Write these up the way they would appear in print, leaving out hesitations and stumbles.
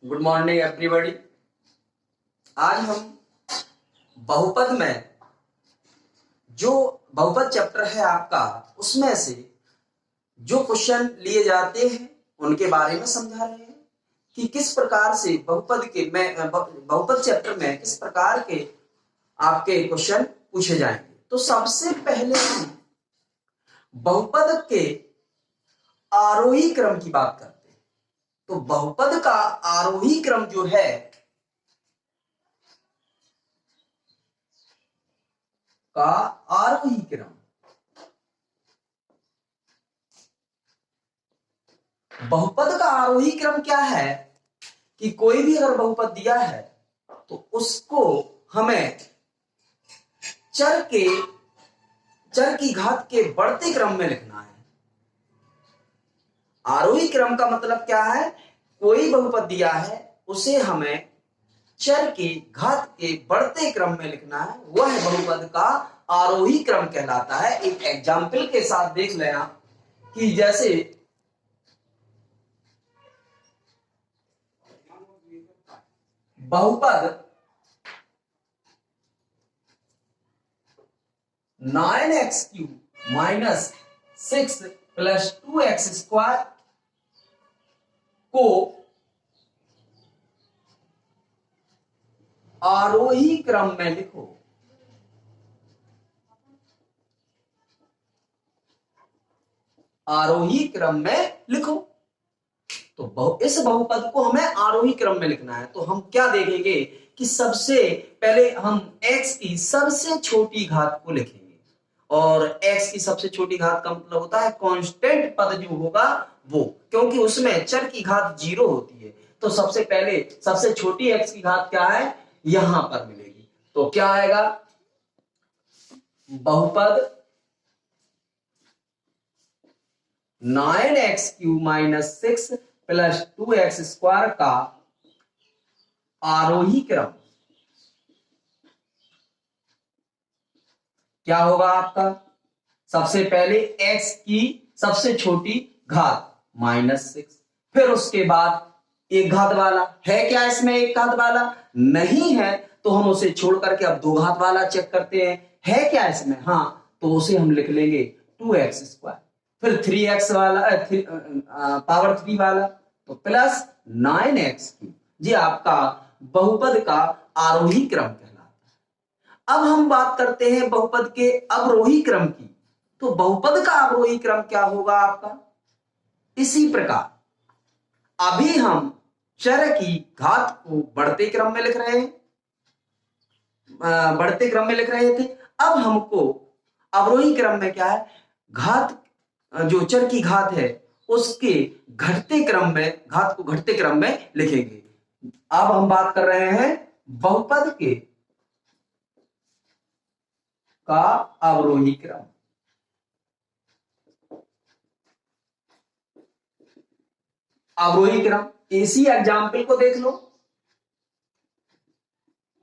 Good morning everybody. आज हम बहुपद में जो बहुपद चैप्टर है आपका, उसमें से जो क्वेश्चन लिए जाते हैं उनके बारे में समझा रहे हैं कि किस प्रकार से बहुपद चैप्टर में किस प्रकार के आपके क्वेश्चन पूछे जाएंगे। तो सबसे पहले हम बहुपद के आरोही क्रम की बात करते हैं। तो बहुपद का आरोही क्रम जो है आरोही क्रम, बहुपद का आरोही क्रम क्या है कि कोई भी अगर बहुपद दिया है तो उसको हमें चर की घात के बढ़ते क्रम में लिखना है। आरोही क्रम का मतलब क्या है? कोई बहुपद दिया है उसे हमें चर की घात के बढ़ते क्रम में लिखना है, वह बहुपद का आरोही क्रम कहलाता है। एक एग्जाम्पल के साथ देख लेना कि जैसे बहुपद 9x³ माइनस 6 प्लस 2x² को आरोही क्रम में लिखो। आरोही क्रम में लिखो। तो इस बहुपद को हमें आरोही क्रम में लिखना है। तो हम क्या देखेंगे कि सबसे पहले हम x की सबसे छोटी घात को लिखेंगे, और x की सबसे छोटी घात का मतलब होता है कांस्टेंट पद जो होगा वो, क्योंकि उसमें चर की घात 0 होती है। तो सबसे पहले सबसे छोटी x की घात क्या है, यहां पर मिलेगी। तो क्या आएगा? बहुपद 9x³ माइनस 6 प्लस 2x² का आरोही क्रम क्या होगा आपका? सबसे पहले x की सबसे छोटी घात -6, फिर उसके बाद एक घात वाला है। क्या इसमें एक घात वाला नहीं है? तो हम उसे छोड़ करके अब दो घात वाला चेक करते हैं, है क्या इसमें? हाँ, तो उसे हम लिख लेंगे 2x², फिर 3x वाला पावर 3 वाला, तो प्लस 9x³। ये आपका बहुपद का आरोही क्रम कहलाता है। अब हम बात करते हैं बहुपद के अवरोही क्रम की। तो बहुपद का अवरोही क्रम क्या होगा आपका? इसी प्रकार अभी हम चर की घात को बढ़ते क्रम में लिख रहे हैं, बढ़ते क्रम में लिख रहे थे। अब हमको अवरोही क्रम में क्या है, घात जो चर की घात है उसके घटते क्रम में, घात को घटते क्रम में लिखेंगे। अब हम बात कर रहे हैं बहुपद के का अवरोही क्रम। अवरोही क्रम इसी एग्जाम्पल को देख लो।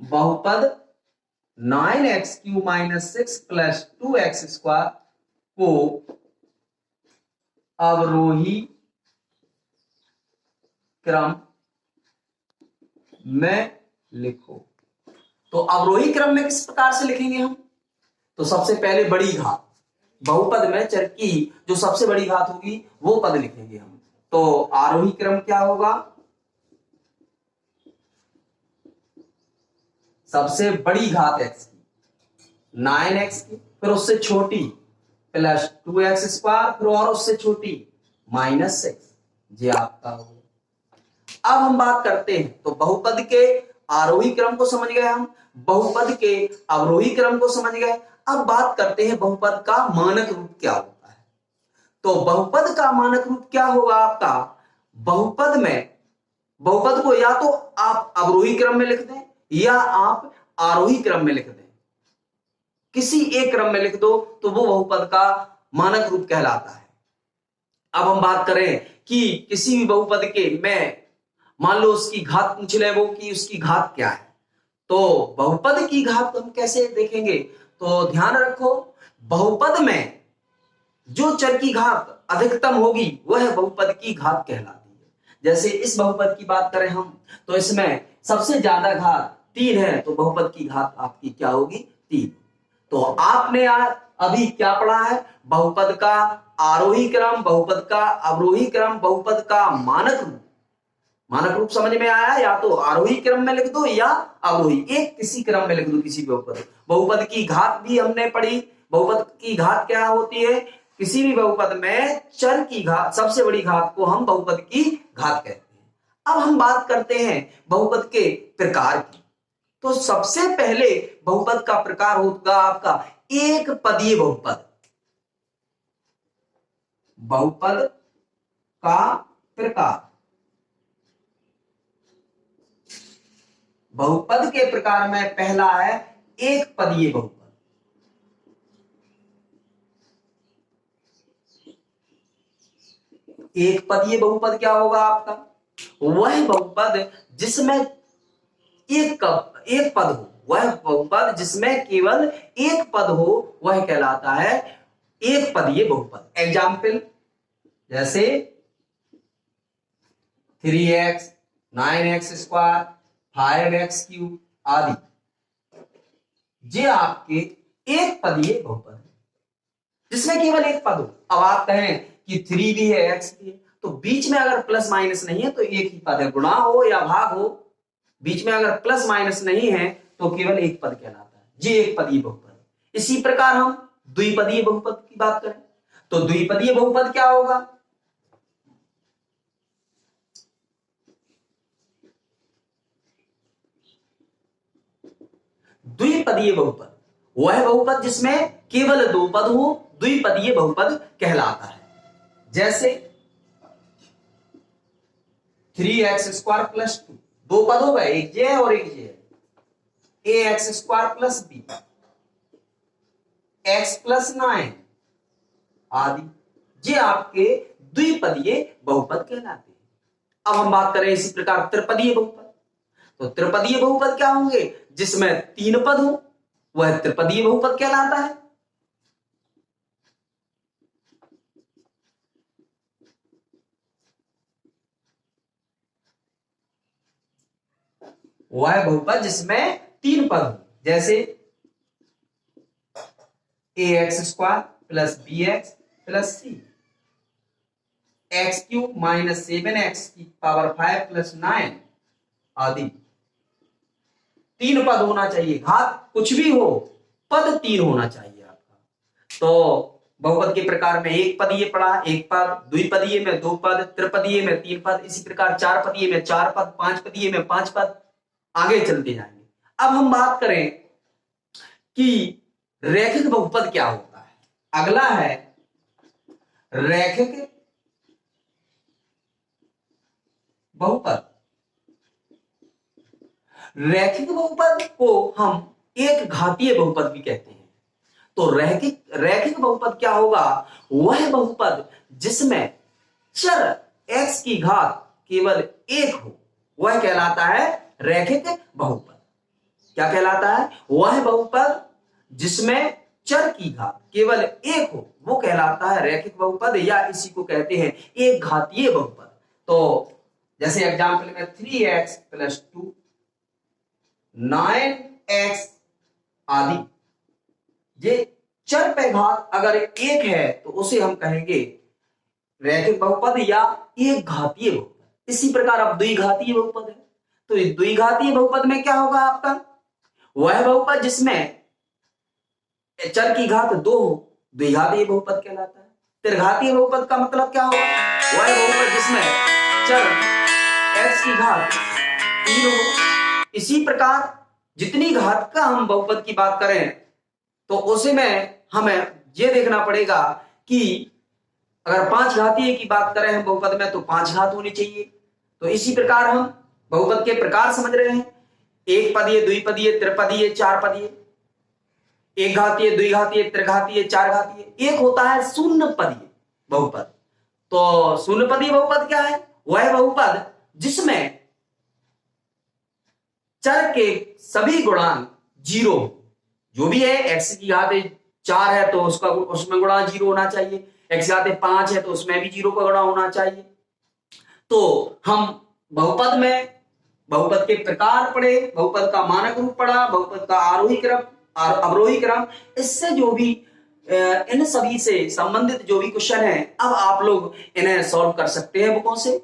बहुपद 9x³ माइनस 6 प्लस 2x² को अवरोही क्रम में लिखो। तो अवरोही क्रम में किस प्रकार से लिखेंगे हम? तो सबसे पहले बड़ी घात, बहुपद में चर की जो सबसे बड़ी घात होगी वो पद लिखेंगे हम। तो आरोही क्रम क्या होगा? सबसे बड़ी घात x की 9x की, फिर उससे छोटी प्लस 2x², फिर और उससे छोटी -6। ये आपका होगा। अब हम बात करते हैं, तो बहुपद के आरोही क्रम को समझ गए हम, बहुपद के अवरोही क्रम को समझ गए। अब बात करते हैं बहुपद का मानक रूप क्या होता है। तो बहुपद का मानक रूप क्या होगा आपका? बहुपद को या तो आप अवरोही क्रम में लिख दें या आप आरोही क्रम में लिख दें, किसी एक क्रम में लिख दो तो वो बहुपद का मानक रूप कहलाता है। अब हम बात करें कि किसी भी बहुपद के में मान लो उसकी घात पूछ ले वो कि उसकी घात क्या है, तो बहुपद की घात हम कैसे देखेंगे? तो ध्यान रखो, बहुपद में जो चर की घात अधिकतम होगी वह बहुपद की घात कहलाती है। जैसे इस बहुपद की बात करें हम तो इसमें सबसे ज्यादा घात 3 है, तो बहुपद की घात आपकी क्या होगी? 3। तो आपने अभी क्या पढ़ा है? बहुपद का आरोही क्रम, बहुपद का अवरोही क्रम, बहुपद का मानक रूप। मानक रूप समझ में आया? या तो आरोही क्रम में लिख दो या अवरोही, एक किसी क्रम में लिख दो किसी बहुपद। बहुपद की घात भी हमने पढ़ी। बहुपद की घात क्या होती है? किसी भी बहुपद में चर की घात, सबसे बड़ी घात को हम बहुपद की घात कहते हैं। अब हम बात करते हैं बहुपद के प्रकार की। तो सबसे पहले बहुपद का प्रकार होगा आपका एक पदीय बहुपद। बहुपद का प्रकार, बहुपद के प्रकार में पहला है एक पदीय बहुपद। एक पदीय बहुपद क्या होगा आपका? वह बहुपद जिसमें एक पद हो, वह बहुपद जिसमें केवल एक पद हो, वह कहलाता है एक पदीय बहुपद। एग्जाम्पल जैसे 3x, 9x², 5x³ आदि, ये आपके एक पदीय बहुपद है जिसमें केवल एक पद हो। अब आप कहें कि 3 भी है, x भी है, तो बीच में अगर प्लस माइनस नहीं है तो एक ही पद है, गुणा हो या भाग हो, बीच में अगर प्लस माइनस नहीं है तो केवल एक पद कहलाता है, ये एक पदीय बहुपद है। इसी प्रकार हम द्विपदीय बहुपद की बात करें तो द्विपदीय बहुपद क्या होगा? द्विपदीय बहुपद वह बहुपद जिसमें केवल दो पद हो, द्विपदीय बहुपद कहलाता है। जैसे 3x² + 2, दो पद हो गए, एक ये और एक ये, ax² + b, x + 9 आदि, ये आपके द्विपदीय बहुपद कहलाते हैं। अब हम बात करें इसी प्रकार त्रिपदीय बहुपद। तो त्रिपदीय बहुपद क्या होंगे? जिसमें 3 पद हो, वह त्रिपदीय बहुपद कहलाता है। वह बहुपद जिसमें 3 पद हो, जैसे ax² + bx + c, x³ - 7x⁵ + 9 आदि। 3 पद होना चाहिए, घात कुछ भी हो, पद 3 होना चाहिए आपका। तो बहुपद के प्रकार में एक पदीय पढ़ा, एक पद, द्विपदीय में 2 पद, त्रिपदीय में 3 पद, इसी प्रकार 4 पदीय में 4 पद, 5 पदीय में 5 पद, आगे चलते जाएंगे। अब हम बात करें कि रैखिक बहुपद क्या होता है। अगला है रैखिक बहुपद। रैखिक बहुपद को हम एक घातीय बहुपद भी कहते हैं। तो रैखिक बहुपद क्या होगा? वह बहुपद जिसमें चर x की घात केवल 1 हो, वह कहलाता है रैखिक बहुपद। क्या कहलाता है? वह बहुपद जिसमें चर की घात केवल 1 हो, वो कहलाता है रैखिक बहुपद, या इसी को कहते हैं एक घातीय बहुपद। तो जैसे एग्जांपल में 3x + 2, 9x आदि, ये चर पे घात अगर 1 है तो उसे हम कहेंगे रैखिक बहुपद या एक घातीय बहुपद। इसी प्रकार अब द्विघातीय बहुपद है। तो द्विघातीय बहुपद में क्या होगा आपका? वह बहुपद जिसमें चर की घात 2 हो, द्विघातीय बहुपद कहलाता है। त्रिघातीय बहुपद का मतलब क्या होगा? वह बहुपद जिसमें चर x की घात 3 हो। इसी प्रकार जितनी घात का हम बहुपद की बात करें तो उसी में हमें यह देखना पड़ेगा कि अगर 5 घातीय की बात करें हम बहुपद में तो 5 घात होनी चाहिए। तो इसी प्रकार हम बहुपद के प्रकार समझ रहे हैं, एक पदीय, द्विपदीय, त्रिपदीय, 4 पदीय, एक घातीय, द्विघातीय, त्रिघातीय, 4 घातीय। एक होता है शून्य पदीय बहुपद। तो शून्य पदीय बहुपद क्या है? वह बहुपद जिसमें चर के सभी गुणांक 0, जो भी है, x की घात 4 है तो उसमें गुणा 0 होना चाहिए, x की घात 5 है तो उसमें भी 0 का गुणा होना चाहिए। तो हम बहुपद में बहुपद के प्रकार पढ़े, बहुपद का मानक रूप पढ़ा, बहुपद का आरोही क्रम और अवरोही क्रम, इससे जो भी इन सभी से संबंधित जो भी क्वेश्चन है अब आप लोग इन्हें सॉल्व कर सकते हैं बुकों से।